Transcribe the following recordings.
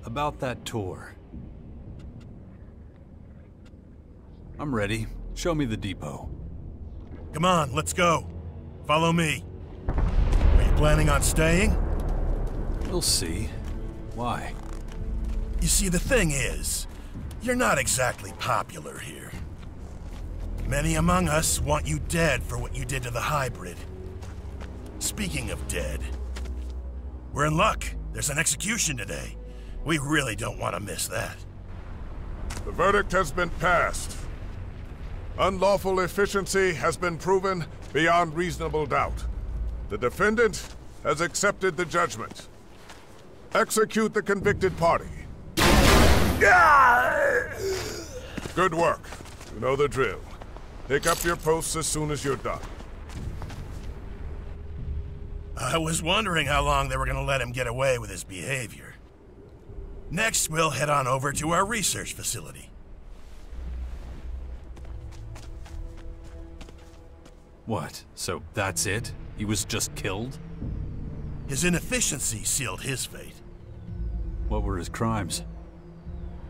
about that tour. I'm ready. Show me the depot. Come on, let's go. Follow me. Are you planning on staying? We'll see. Why? You see, the thing is, you're not exactly popular here. Many among us want you dead for what you did to the hybrid. Speaking of dead, we're in luck. There's an execution today. We really don't want to miss that. The verdict has been passed. Unlawful efficiency has been proven beyond reasonable doubt. The defendant has accepted the judgment. Execute the convicted party. Good work. You know the drill. Pick up your posts as soon as you're done. I was wondering how long they were going to let him get away with his behavior. Next, we'll head on over to our research facility. What? So that's it? He was just killed? His inefficiency sealed his fate. What were his crimes?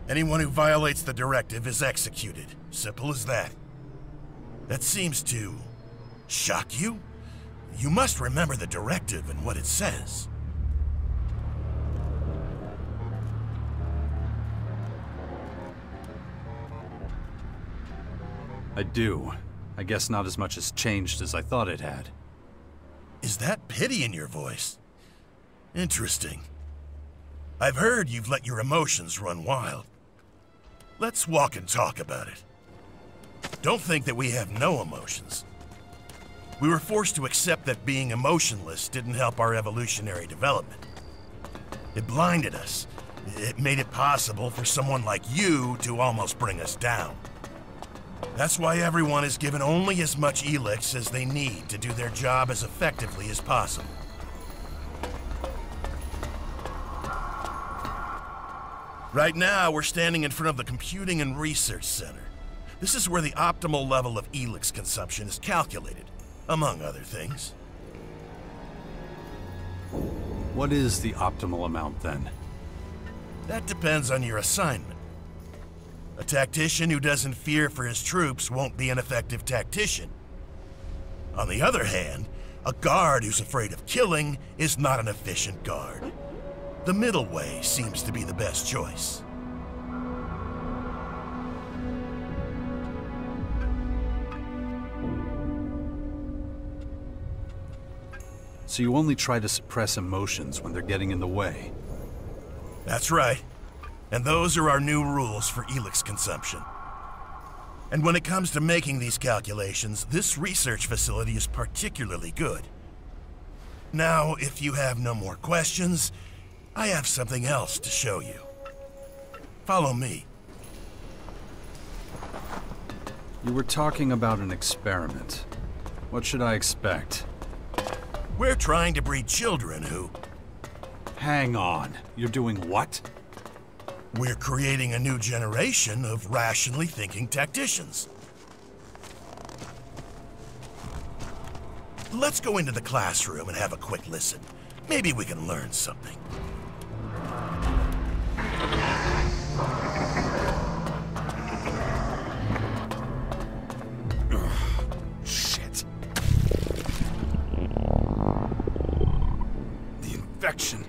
Anyone who violates the directive is executed. Simple as that. That seems to shock you? You must remember the directive and what it says. I do. I guess not as much has changed as I thought it had. Is that pity in your voice? Interesting. I've heard you've let your emotions run wild. Let's walk and talk about it. Don't think that we have no emotions. We were forced to accept that being emotionless didn't help our evolutionary development. It blinded us. It made it possible for someone like you to almost bring us down. That's why everyone is given only as much ELEX as they need to do their job as effectively as possible. Right now, we're standing in front of the Computing and Research Center. This is where the optimal level of ELEX consumption is calculated, among other things. What is the optimal amount, then? That depends on your assignment. A tactician who doesn't fear for his troops won't be an effective tactician. On the other hand, a guard who's afraid of killing is not an efficient guard. The middle way seems to be the best choice. So you only try to suppress emotions when they're getting in the way? That's right. And those are our new rules for ELEX consumption. And when it comes to making these calculations, this research facility is particularly good. Now, if you have no more questions, I have something else to show you. Follow me. You were talking about an experiment. What should I expect? We're trying to breed children who... Hang on. You're doing what? We're creating a new generation of rationally thinking tacticians. Let's go into the classroom and have a quick listen. Maybe we can learn something. Shit. The infection.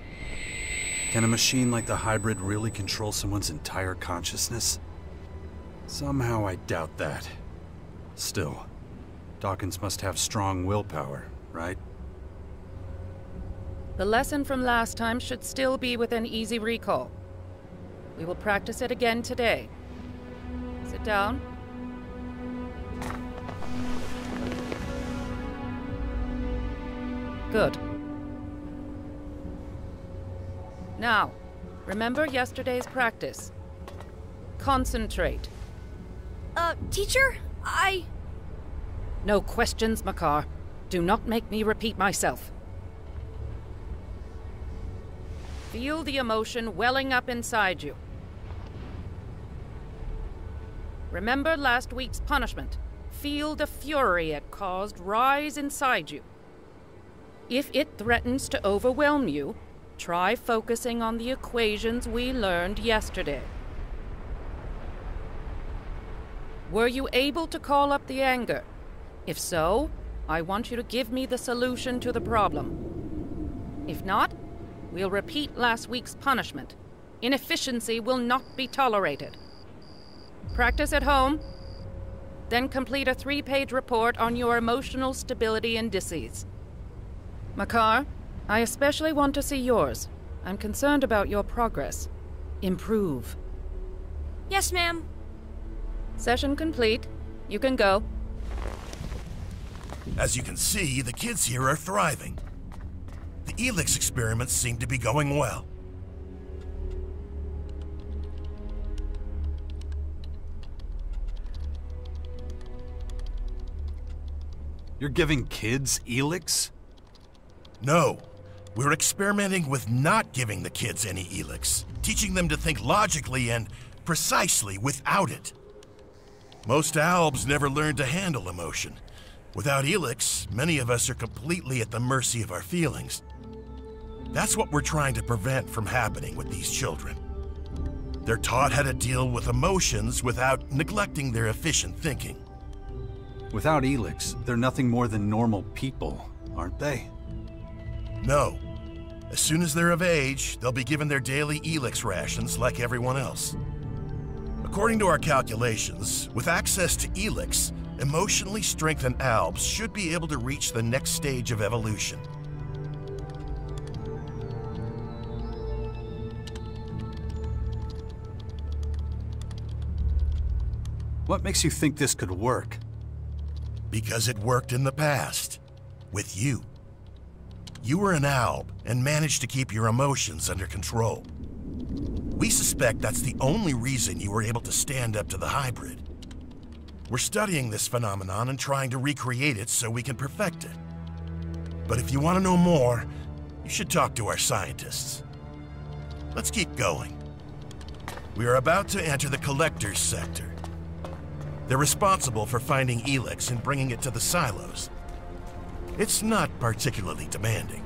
Can a machine like the hybrid really control someone's entire consciousness? Somehow I doubt that. Still, Dawkins must have strong willpower, right? The lesson from last time should still be within easy recall. We will practice it again today. Sit down. Good. Now, remember yesterday's practice. Concentrate. Teacher, No questions, Makar. Do not make me repeat myself. Feel the emotion welling up inside you. Remember last week's punishment. Feel the fury it caused rise inside you. If it threatens to overwhelm you, Try focusing on the equations we learned yesterday. Were you able to call up the anger? If so, I want you to give me the solution to the problem. If not, we'll repeat last week's punishment. Inefficiency will not be tolerated. Practice at home, then complete a 3-page report on your emotional stability indices. Makar, I especially want to see yours. I'm concerned about your progress. Improve. Yes, ma'am. Session complete. You can go. As you can see, the kids here are thriving. The ELEX experiments seem to be going well. You're giving kids ELEX? No, we're experimenting with not giving the kids any ELEX, teaching them to think logically and precisely without it. Most ALBs never learn to handle emotion. Without ELEX, many of us are completely at the mercy of our feelings. That's what we're trying to prevent from happening with these children. They're taught how to deal with emotions without neglecting their efficient thinking. Without ELEX, they're nothing more than normal people, aren't they? No. As soon as they're of age, they'll be given their daily ELEX rations like everyone else. According to our calculations, with access to ELEX, emotionally strengthened ALBs should be able to reach the next stage of evolution. What makes you think this could work? Because it worked in the past. With you. You were an ALB and managed to keep your emotions under control. We suspect that's the only reason you were able to stand up to the hybrid. We're studying this phenomenon and trying to recreate it so we can perfect it. But if you want to know more, you should talk to our scientists. Let's keep going. We are about to enter the collector's sector. They're responsible for finding ELEX and bringing it to the silos. It's not particularly demanding.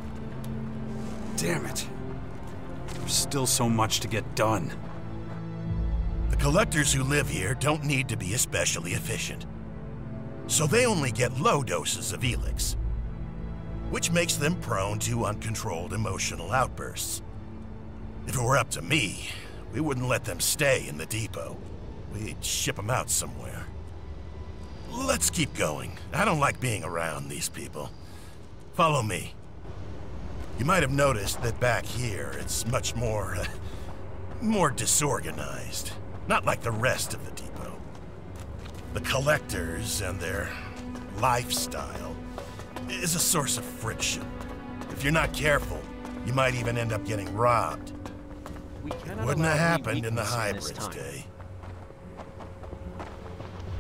Damn it. There's still so much to get done. The collectors who live here don't need to be especially efficient. So they only get low doses of ELEX, which makes them prone to uncontrolled emotional outbursts. If it were up to me, we wouldn't let them stay in the depot. We'd ship them out somewhere. Let's keep going. I don't like being around these people. Follow me. You might have noticed that back here, it's much more disorganized. Not like the rest of the depot. The collectors and their lifestyle is a source of friction. If you're not careful, you might even end up getting robbed. It wouldn't have happened in the hybrid's day.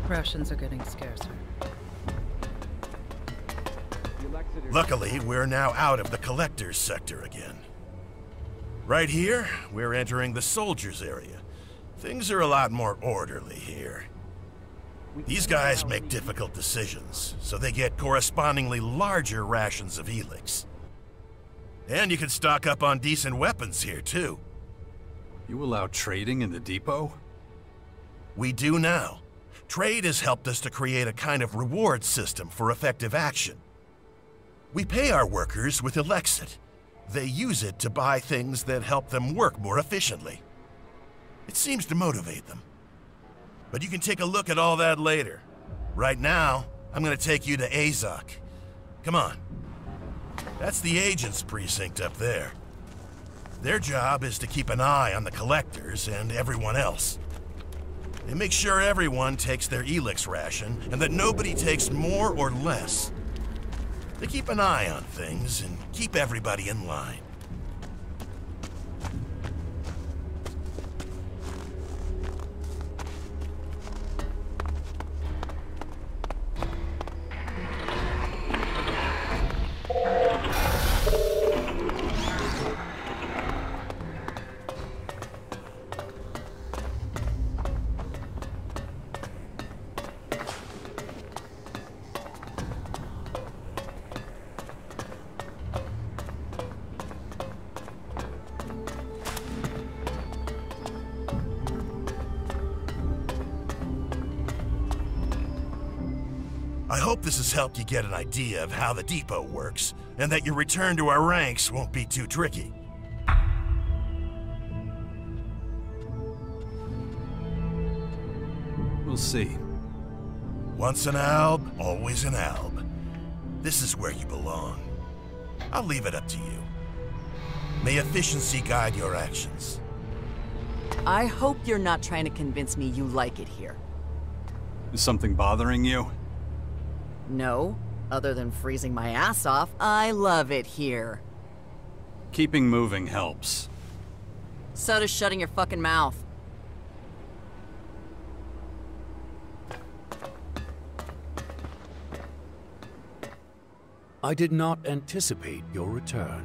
Rations are getting scarcer. Luckily, we're now out of the collector's sector again. Right here, we're entering the soldiers' area. Things are a lot more orderly here. These guys make difficult decisions, so they get correspondingly larger rations of ELEX. And you can stock up on decent weapons here, too. You allow trading in the depot? We do now. Trade has helped us to create a kind of reward system for effective action. We pay our workers with ELEXit. They use it to buy things that help them work more efficiently. It seems to motivate them. But you can take a look at all that later. Right now, I'm gonna take you to Azok. Come on. That's the agent's precinct up there. Their job is to keep an eye on the collectors and everyone else. They make sure everyone takes their ELEX ration and that nobody takes more or less. They keep an eye on things and keep everybody in line. I hope this has helped you get an idea of how the depot works, and that your return to our ranks won't be too tricky. We'll see. Once an alb, always an alb. This is where you belong. I'll leave it up to you. May efficiency guide your actions. I hope you're not trying to convince me you like it here. Is something bothering you? No, other than freezing my ass off, I love it here. Keeping moving helps. So does shutting your fucking mouth. I did not anticipate your return.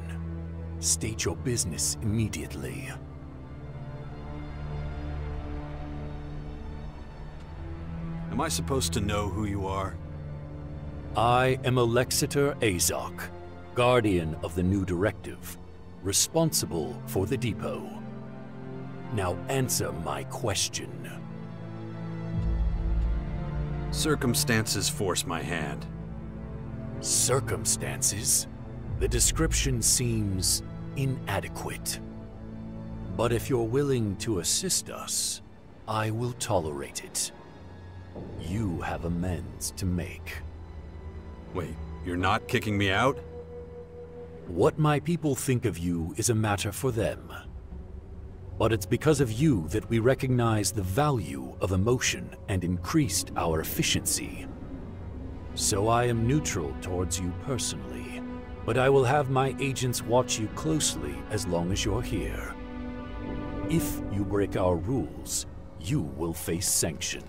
State your business immediately. Am I supposed to know who you are? I am Alexander Azok, Guardian of the New Directive, responsible for the depot. Now answer my question. Circumstances force my hand. Circumstances? The description seems inadequate. But if you're willing to assist us, I will tolerate it. You have amends to make. Wait, you're not kicking me out? What my people think of you is a matter for them. But it's because of you that we recognize the value of emotion and increased our efficiency. So I am neutral towards you personally, but I will have my agents watch you closely as long as you're here. If you break our rules, you will face sanction.